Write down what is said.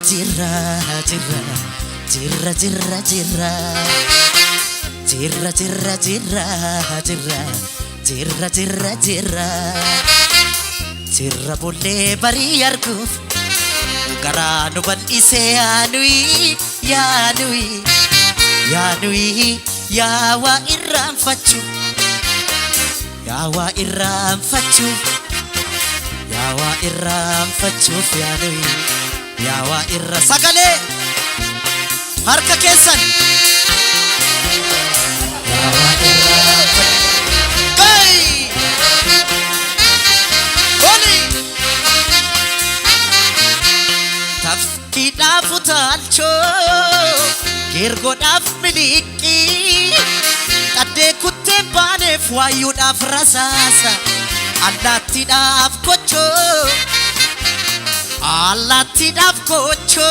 Jirra jirra jirra jirra jirra jirra jirra jirra jirra jirra jirra jirra jirra bolle bari arguf gara nu bal'ise yaanui yaanui yaanui yawa irranfachu yawa irranfachu yawa irranfachu yaanui yawa irra sagale harka keessan yawa irra kai boli tafkida futalcho girgodaf miliki tadde kutte bane fwayudaf rasasa allatidaf kocho Allati daf kocho